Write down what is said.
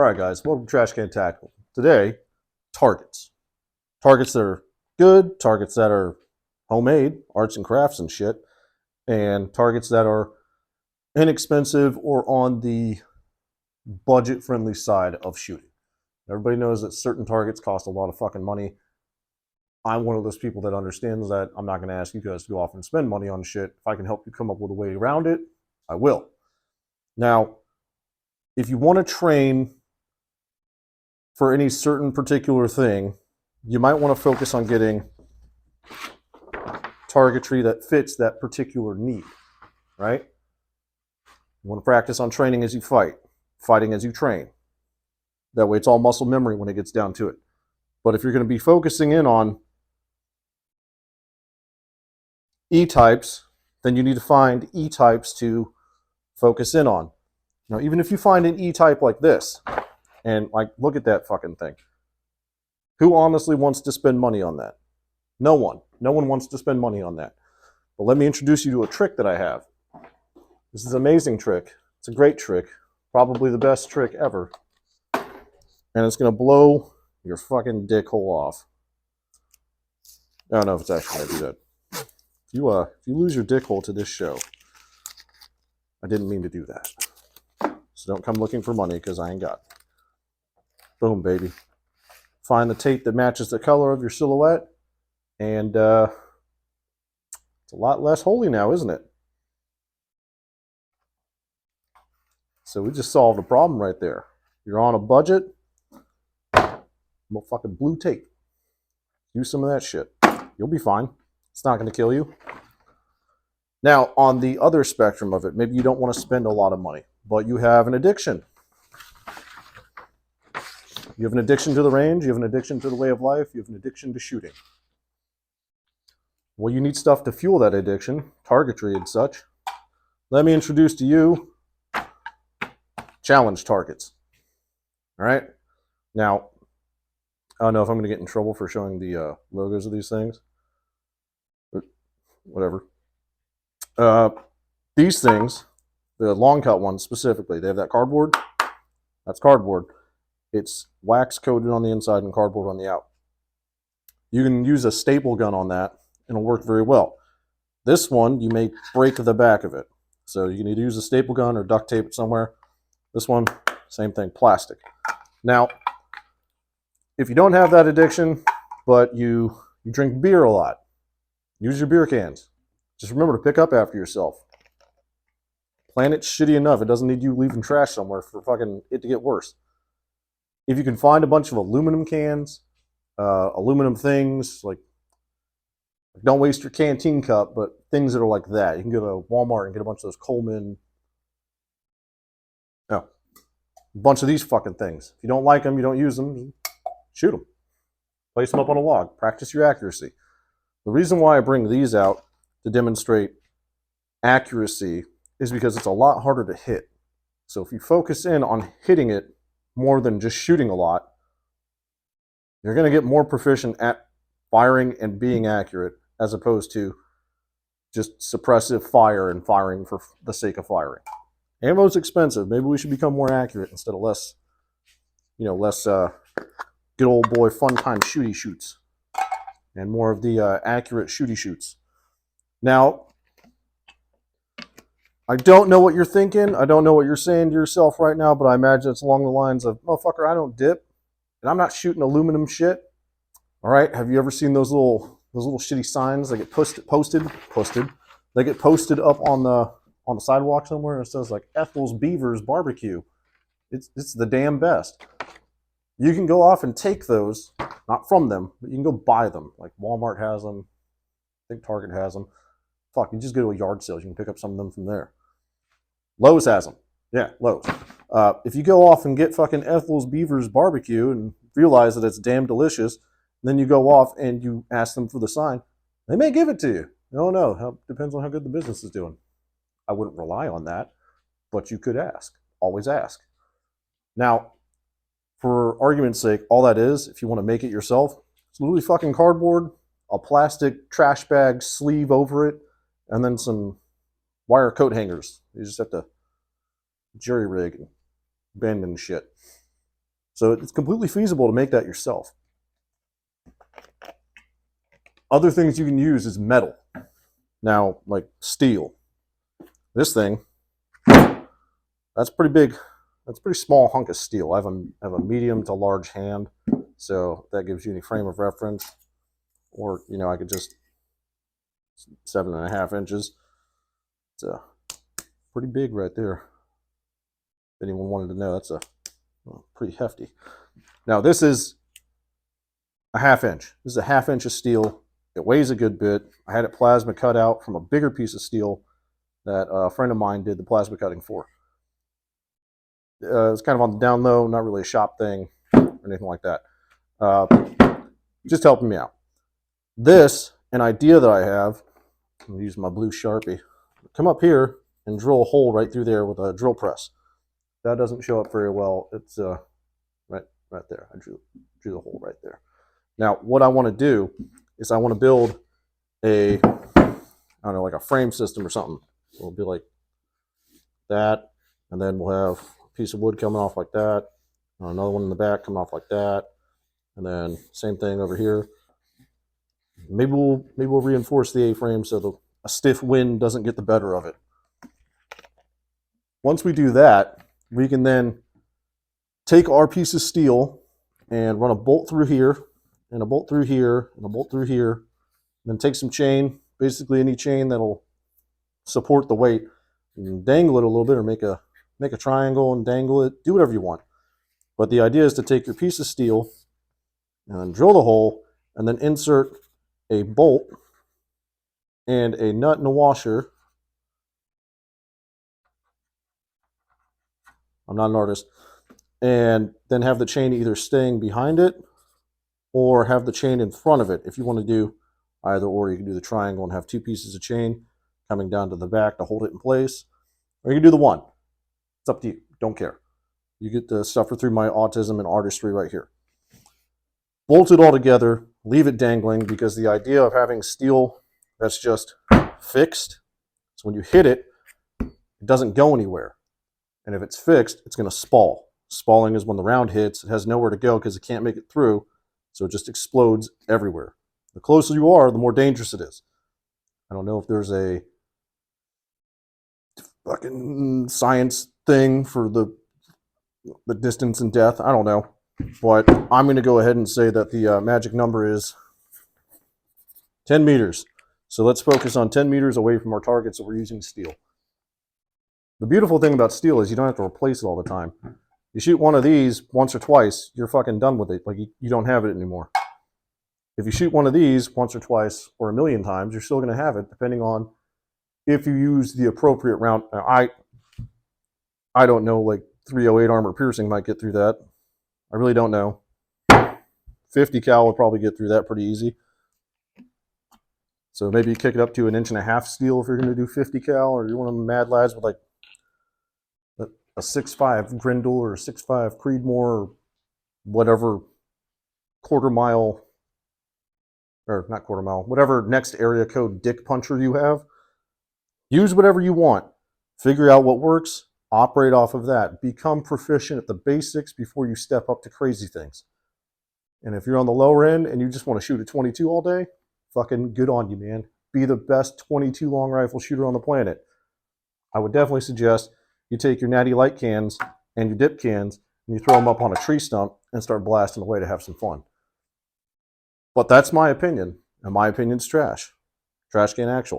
All right, guys, welcome to Trash Can Tackle. Today, targets. Targets that are good, targets that are homemade, arts and crafts and shit, and targets that are inexpensive or on the budget-friendly side of shooting. Everybody knows that certain targets cost a lot of fucking money. I'm one of those people that understands that. I'm not going to ask you guys to go off and spend money on shit. If I can help you come up with a way around it, I will. Now, if you want to train for any certain particular thing, you might want to focus on getting targetry that fits that particular need, right? You want to practice on training as you fight, fighting as you train. That way it's all muscle memory when it gets down to it. But if you're going to be focusing in on E-types, then you need to find E-types to focus in on. Now, even if you find an E-type like this, and like, look at that fucking thing. Who honestly wants to spend money on that? No one. No one wants to spend money on that. But let me introduce you to a trick that I have. This is an amazing trick. It's a great trick. Probably the best trick ever. And it's going to blow your fucking dick hole off. I don't know if it's actually going to do that. If you lose your dick hole to this show, I didn't mean to do that. So don't come looking for money because I ain't got it. Boom, baby. Find the tape that matches the color of your silhouette, and it's a lot less holy now, isn't it? So we just solved a problem right there. You're on a budget, fucking blue tape. Use some of that shit. You'll be fine. It's not going to kill you. Now, on the other spectrum of it, maybe you don't want to spend a lot of money, but you have an addiction. You have an addiction to the range, you have an addiction to the way of life, you have an addiction to shooting. Well, you need stuff to fuel that addiction, targetry and such. Let me introduce to you challenge targets. All right? Now, I don't know if I'm going to get in trouble for showing the logos of these things. But whatever. These things, the long cut ones specifically, they have that cardboard. That's cardboard. It's wax coated on the inside and cardboard on the out. You can use a staple gun on that and it'll work very well. This one, you may break the back of it. So you can either use a staple gun or duct tape it somewhere. This one, same thing, plastic. Now, if you don't have that addiction, but you drink beer a lot, use your beer cans. Just remember to pick up after yourself. Planet's shitty enough. It doesn't need you leaving trash somewhere for fucking it to get worse. If you can find a bunch of aluminum cans, aluminum things, like don't waste your canteen cup, but things that are like that. You can go to Walmart and get a bunch of those Coleman, a bunch of these fucking things. If you don't like them, you don't use them, shoot them. Place them up on a log. Practice your accuracy. The reason why I bring these out to demonstrate accuracy is because it's a lot harder to hit. So if you focus in on hitting it more than just shooting a lot, you're going to get more proficient at firing and being accurate as opposed to just suppressive fire and firing for the sake of firing. Ammo's expensive. Maybe we should become more accurate instead of less good old boy fun time shooty shoots and more of the accurate shooty shoots. Now, I don't know what you're thinking. I don't know what you're saying to yourself right now, but I imagine it's along the lines of, motherfucker, I don't dip, and I'm not shooting aluminum shit. All right, have you ever seen those little shitty signs that get posted? They get posted up on the sidewalk somewhere, and it says like Ethel's Beavers Barbecue. It's the damn best. You can go off and take those, not from them, but you can go buy them. Like Walmart has them. I think Target has them. Fuck, you just go to a yard sale. You can pick up some of them from there. Lowe's has them. Yeah, Lowe's. If you go off and get fucking Ethel's Beavers Barbecue and realize that it's damn delicious, then you go off and you ask them for the sign, they may give it to you. I don't know. Depends on how good the business is doing. I wouldn't rely on that, but you could ask. Always ask. Now, for argument's sake, all that is, if you want to make it yourself, it's literally fucking cardboard, a plastic trash bag sleeve over it, and then some wire coat hangers. You just have to jury rig and bend and shit. So it's completely feasible to make that yourself. Other things you can use is metal. Now, like steel. This thing, that's pretty big. That's a pretty small hunk of steel. I have a medium to large hand, so that gives you any frame of reference. Or, you know, I could just 7.5 inches. It's pretty big right there. If anyone wanted to know, that's pretty hefty. Now this is a 1/2 inch. This is a 1/2 inch of steel. It weighs a good bit. I had it plasma cut out from a bigger piece of steel that a friend of mine did the plasma cutting for. It's kind of on the down low, not really a shop thing or anything like that. Just helping me out. This, an idea that I have, I'm going to use my blue Sharpie. Come up here and drill a hole right through there with a drill press. That doesn't show up very well. It's right there. I drew the hole right there. Now, what I want to do is I want to build a, I don't know, like a frame system or something. It'll be like that, and then we'll have a piece of wood coming off like that, another one in the back coming off like that, and then same thing over here. Maybe we'll reinforce the A-frame so a stiff wind doesn't get the better of it. Once we do that, we can then take our piece of steel and run a bolt through here, and a bolt through here, and a bolt through here, and then take some chain, basically any chain that'll support the weight, and dangle it a little bit, or make a triangle and dangle it. Do whatever you want. But the idea is to take your piece of steel and then drill the hole, and then insert a bolt and a nut and a washer. I'm not an artist. And then have the chain either staying behind it or have the chain in front of it. If you want to do either or, you can do the triangle and have 2 pieces of chain coming down to the back to hold it in place. Or you can do the one. It's up to you. Don't care. You get to suffer through my autism and artistry right here. Bolt it all together, leave it dangling, because the idea of having steel that's just fixed, so when you hit it, it doesn't go anywhere. And if it's fixed, it's going to spall. Spalling is when the round hits, it has nowhere to go because it can't make it through, so it just explodes everywhere. The closer you are, the more dangerous it is. I don't know if there's a fucking science thing for the distance and death. I don't know. But I'm going to go ahead and say that the magic number is 10 meters. So let's focus on 10 meters away from our target, so we're using steel. The beautiful thing about steel is you don't have to replace it all the time. You shoot one of these once or twice, you're fucking done with it. Like, you don't have it anymore. If you shoot one of these once or twice or a million times, you're still going to have it, depending on if you use the appropriate round. I don't know, like 308 armor piercing might get through that. I really don't know. 50 cal would probably get through that pretty easy. So maybe you kick it up to 1.5 inch steel if you're going to do 50 cal, or you're one of them mad lads with like a 6.5 Grindle or a 6.5 Creedmoor or whatever whatever next area code dick puncher you have. Use whatever you want. Figure out what works. Operate off of that. Become proficient at the basics before you step up to crazy things. And if you're on the lower end and you just want to shoot a 22 all day, fucking good on you, man. Be the best 22 long rifle shooter on the planet. I would definitely suggest you take your Natty Light cans and your dip cans and you throw them up on a tree stump and start blasting away to have some fun. But that's my opinion, and my opinion's trash. Trash can actual.